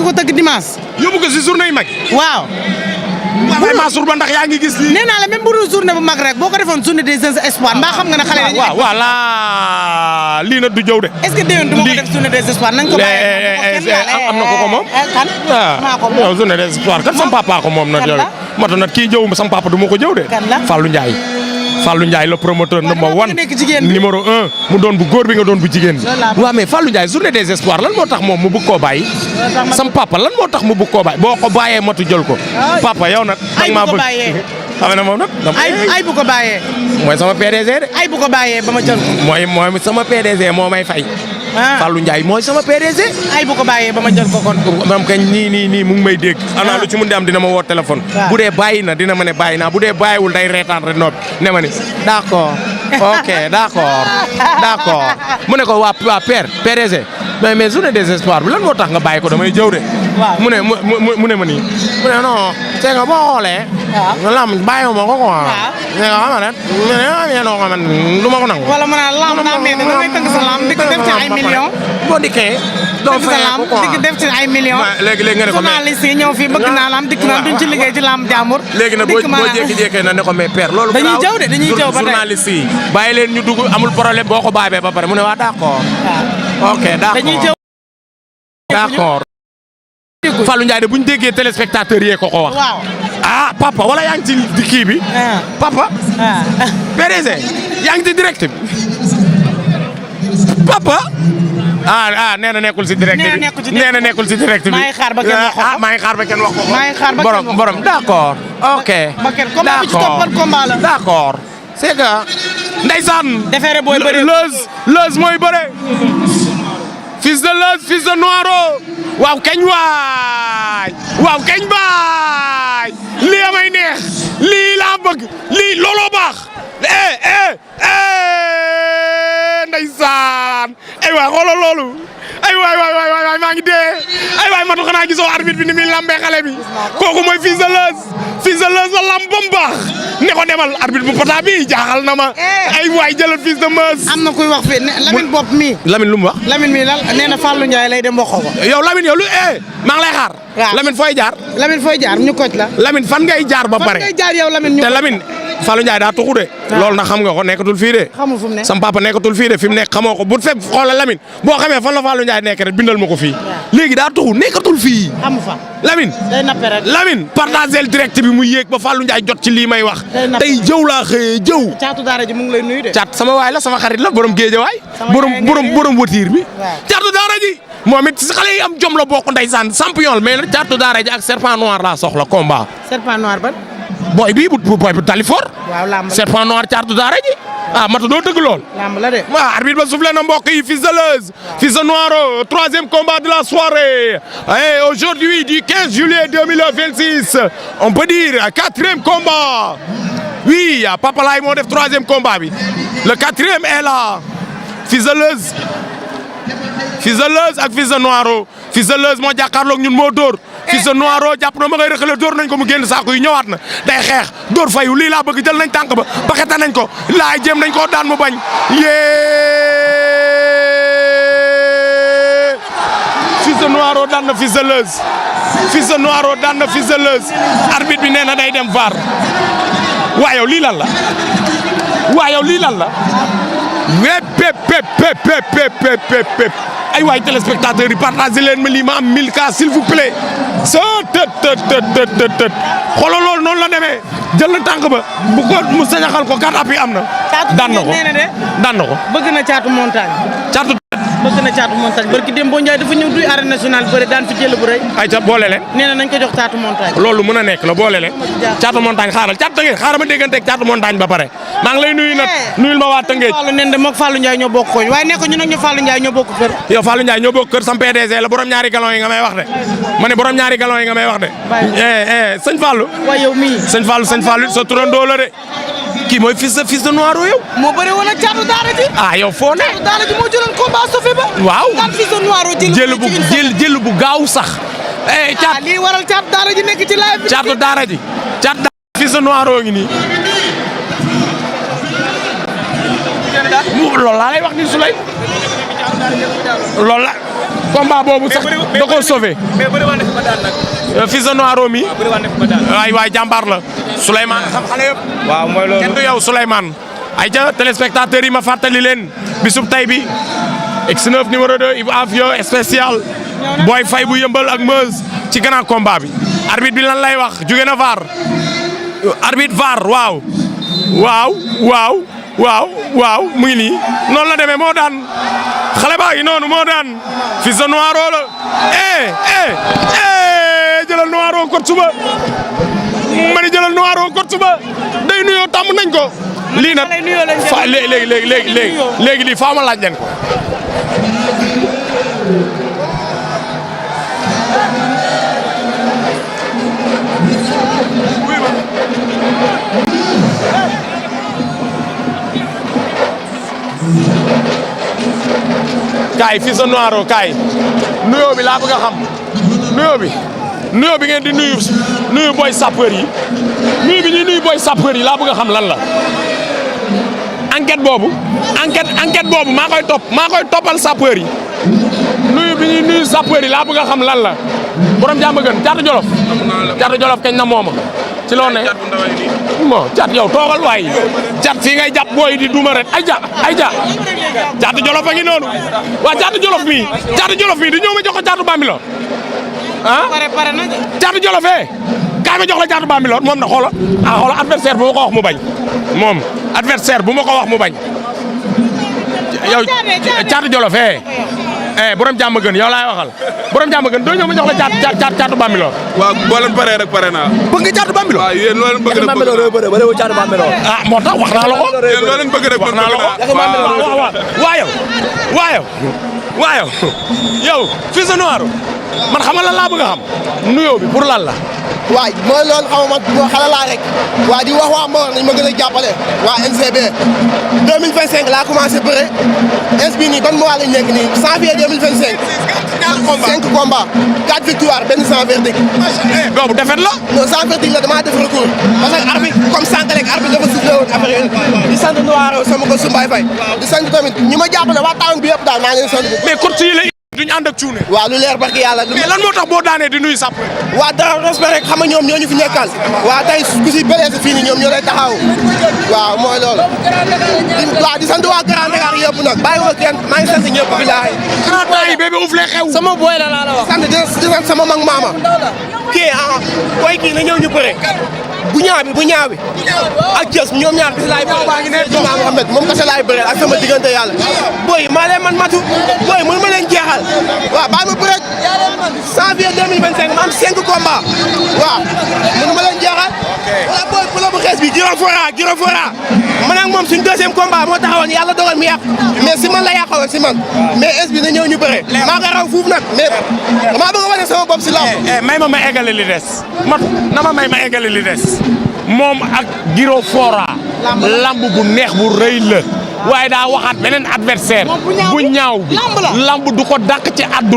ko tëgg dimanche. yóbbu ko si journée yi mag. waaw. waaye Mansour Ba ndax yaa ngi gis lii. nee naa la même bu dul journée bu mag rek boo ko defoon journée des jeunes espoirs mbaa xam nga ne xale dañuy. waaw voilà lii nag du jëw de. est-ce que déwén du ma ko def journée des espoirs nañ ko bàyyi. am na ko moom. kan maa ko moom waaw journée des espoirs kat sama papa ko moom nag. kan la mata nag kii jëw sama papa du ma ko jëw de. kan la Fallou Ndiaye. Fallou Ndiaye le promoteur number 1 numéro 1 mu doon bu góor bi nga doon bu jigéen bi. waaw mais Fallou Ndiaye journée des espoirs lan moo tax moom mu bëgg koo bàyyi. sam papa lan moo tax mu bëgg koo bàyyi boo ko bàyyee matu jël ko. papa yow nag. ay bu ko bàyyee xam nga moom nag. ay bu ko bàyyee. mooy sama PDG de. ay bu ko bàyyee ba ma jël ko. mooy sama PDG moo may fay. Fallou Ndiaye mooy sama PDG. ay bu ko bàyyee ba ma jël ko kon. maam kañ nii mu ngi may dégg. ana lu ci mun di am dina ma woo téléphone. bu dee bàyyi na dina ma ne bàyyi naa bu dee bàyyiwul day reetaan rek noppi ne ma ni d'accord ok d'accord mu ne ko waa père PDG mais journée des espoirs bi lan moo tax nga bàyyi ko damay jëw de. waaw mu ne ma nii mu ne non c'est que boo xoolee. waaw lam bàyyiwuma ko quoi. waaw mais nga xam ne du ma ko nangu. wala ma naan lamb daa mel ni da ngay tëgg sa lamb di ko def ci ay millions. boo dikkee. doo fayee ko quoi di ko def ci ay millions. léegi nga ne ko mais journaliste yi ñëw fii bëgg naa lamb dikk naa duñ ci liggéey ci lamb jàmbur. léegi nag boo jékki-jékkee na ne ko mais père loolu. dañuy jëw de dañuy jëw ba tey journaliste yi bàyyi leen ñu dugg amul problème boo ko baabee ba pare mu ne waa d'accord. ok d'accord dañuy jëw. d'accord. Fallou Ndiaye de bu ñu déggee téléspectateur yee ko wax. waaw ah papa wala yaa ngi ci kii bi. papa. PDG yaa ngi ci direct bi. papa. nee na nekkul si direct bi nee na nekkul si direct bi. maa ngi xaar ba kenn wax ko maa ngi xaar ba kenn wax ko. maa ngi xaar ba kenn wax ko borom d'accord. ok d'accord. c'est que. ndeysaan. defere booy bëre Leuz mooy bëre. fils de Leuz fils de Noiro. waaw kañ waay. waaw kañ baay. lii amay neex. lii laa bëgg. lii looloo baax. ndeysaan. ay waay xoolal loolu. ay waay maa ngi dee. ay waay matu xanaa gisoo arbitre bi ni muy lambee xale bi. kooku mooy fils de Leuz. fils de Leuz la lamb ba mu baax. ne ko demal arbitre bu pata bi jaaxal na ma. ay waay jëlal fils de Meuz. am na kuy wax fii Lamine bopp mi. Lamine lu mu wax. Lamine mi lan nee na Fallou Ndiaye lay dem waxoo ko. yow Lamine yow maa ngi lay xaar. waaw Lamine fooy jaar. Lamine fooy jaar ñu koc la. Lamine fan ngay jaar ba pare. fan ngay jaar yow Lamine ñu. te Lamine Fallou Ndiaye daa tuxu de. loolu nag xam nga ko nekkatul fii de. xamul fu mu ne. sam papa nekkatul fii de fi mu nekk xamoo ko bu fekk xoolal Lamine boo xamee fan la Fallou Ndiaye nekk rek bindal ma ko fii. léegi daa tuxu nekkatul fii. xamu fa. Lamine. day nappe rek. Lamine partagel direct bi mu yéeg ba Fallou Ndiaye jot ci lii may wax. tey jëw laa xëyee jëw. caatu daara ji mu ngi lay nuyu de. caat sama waay la sama xarit la borom géejawaay. borom watiir bi. caatu daara ji. moom it si xale yi am jom la bokk ndeysaan champion mais nag caatu daara ji ak serpent noir laa soxla combat. serpent noir ban. booy bii booy bu Talifor. waaw lamb la serpent noir caatu daara ji. mata doo dëgg lool. lamb la de. waaw arbitre ba soufflé na mbokk yi fils de Leuz. fils de Noiro troisième combat de la soirée. et aujourd'hui du 15 juillet 2026 on peut dire quatrième combat. oui Papa Laye moo def troisième combat bi. le quatrième est là. fils de Leuz. fils de Leuz ak fils de Noiro. fils de Leuz moo jàkkaarloog ñun moo dóor. fils de Noiro jàpp na ma ngay rëkkale dóor nañ ko mu génn saako yi ñëwaat na day xeex dóor fayu lii laa bëgg jël nañ tànk ba paqueta nañ ko laay jéem nañ koo daan mu bañ yee fils de Noiro daan na fils de Leuz. fils de Noiro daan na fils de Leuz. arbitre bi nee na day dem VAR. waa yow lii lan la. waa yow lii lan la. pep ay waay téléspectateurs yi partagé leen ma lii ma am 1000 cas s'il vous plaît. tët xoolal loolu noonu la demee jël na tànk ba bu ko mu sañaxal ko kat appi am na. daan na ko daan na ko. bëgg na caatu montagne. bëgg na caatu montagne barki Demba Ndiaye dafa ñëw duy arène nationale bëre daan fi jël bu rëy. ayca boole leen. nee na nañ ko jox caatu montagne. loolu mën a nekk la boole leen. caatu montagne xaaral caatu Tëngéej xaaral ma dégganteeg caatu montagne ba pare. maa ngi lay nuyu nag nuyul ma waa Tëngéej. Fallou nen de moog Fallou Ndiaye ñoo bokk koñ waaye nekk ñu nag ñu Fallou Ndiaye ñoo bokk kër. yow Fallou Ndiaye ñoo bokk kër sam PDG la borom ñaari galon yi nga may wax de. ma ne borom ñaari galon yi nga may wax de. sëñ Fallou. waaye yow mii. sëñ Fallou sa turandoo la de. kii mooy fils de Noiro yow. moo bëri woon ak caatu daara ji. yow foo ne. caatu daara ji moo jëloon combat Sofi ba. waaw daan fils de Noiro jël bu gaaw sax. lii waral caatu daara ji nekk ci live bi. caatu daara ji fils de Noiro ngi nii. loolu laa lay wax ni Souley. loolu la combat boobu sax da koo sauvé. mais bëri waa nekk ba daan nag. Fils de Noiro mi. bëri waa nekk ba daan. waay jàmbaar la. Souleymane xam xale yëpp. waaw mooy loolu kenn du yow Souleymane. ay ca téléspectateurs yi ma fàttali leen bisub tay bi X9 numéro 2 Ibou Afio spécial Boy Faye bu yëmbal ak Meuse ci grand combat bi. arbitre bi lan lay wax jóge na VAR. arbitre VAR waaw mu ngi nii noonu la demee moo daan xale baa ngi noonu moo daan Fils de Noiro la jëlal Noiro kot suba ma ni jëlal Noiro kot suba day nuyoo tàmm nañ ko lii nag fa léegi lii faa ma laaj leen ko kaay Fils de Noiro kaay nuyoo bi laa bëgg a xam nuyoo bi ngeen di nuyu boy sapeur yi nuyu bi ñuy nuyu boy sapeur yi laa bëgg a xam lan la enquête boobu maa koy toppal sapeur yi nuyu bi ñuy nuyu sapeur yi laa bëgg a xam lan la borom jàmm gën Caatu Jolof kañ na mooma ci loo ne bon Caat yow toogal waay Caat fii ngay jàpp booy di duma ret ay ja Caatu Jolof a ngi noonu waa Caatu Jolof mii di ñëw ma jox ko Caatu Bambilor ah pare na Caatu Jolof kaay ma jox la Caatu Bambilor moom na xoola adversaire bu ma ko wax mu bañ moom adversaire bu ma ko wax mu bañ yow Caatu Jolof borom jàmm gën yow laay waxal borom jàmm gën doo ñëw ma jox la Caatu Bambilor. waaw boo leen paree rek pare naa. bëgg nga Caatu Bambilor. waaw yéen loo leen bëgg rek bëgg ah moo tax wax naa la ko. yéen loo leen bëgg rek wax naa la ko waaw yow Fils de Noiro man xam nga lan laa bëgg a xam nuyoo bi pour lan la. waay mooy loolu xam nga man xale laa rek waa di wax waa Mor nañ ma gën a jàppale waa NCB 2025 laa commencé bëre ins bi nii ban mois lañ nekk nii janvier 2025. 5 combats 4 victoires benn sans verdict. boobu defet la. non sans verdict la damaa def recours parce que arbitre comme sànq rek arbitre dafa sifflé woon affaire yi di sant Noiro sama ko Sumbaay Faye di sant tamit ñi ma jàppale waa taawun bi yëpp daal maa ngi leen sant. mais course yi la duñ ànd ak cuune. waaw lu leer barki yàlla. mais lan moo tax boo daanee di nuyu sàpp. waa dara respect rek xam nga ñoom ñoo ñu fi nekkal waa tey ku si bëreese fii nii ñoom ñoo lay taxaw waaw mooy loolu. waaw di sant waa Grand Dakar yëpp nag bàyyi ko kenn maa ngi sant ñëpp bilaay. xanaa temps yi bébé ouf lay xew. sama boy la laa la wax. sant di sant sama mag maama. kii booy kii na ñëw ñu bëre. bu ñaaw bi ak Thiès ñoom ñaar bis laay bëre. Imam Mohamed moom kese laay bëre ak sama diggante yàlla. booy maa leen man matu booy mënu ma leen jeexal waaw bàyyi ma bëre janvier 2025 ma am 5 combats waaw mënu ma leen jeexal. wala booy bu la bu xees bi Giro Fora man ak moom suñu deuxième combat moo taxawoon yàlla dogal mu yàq mais si man la yàqawoon si man mais es bi na ñëw ñu bëre maa ko raw fuuf nag mais damaa bëgg a wane sama bopp si lamb. may ma eggale li des na ma may ma eggale li des moom ak Giro Fora lamb bu neex bu rëy la waaye daa waxaat beneen adversaire bu ñaaw bi lamb du ko dàq ci àdduna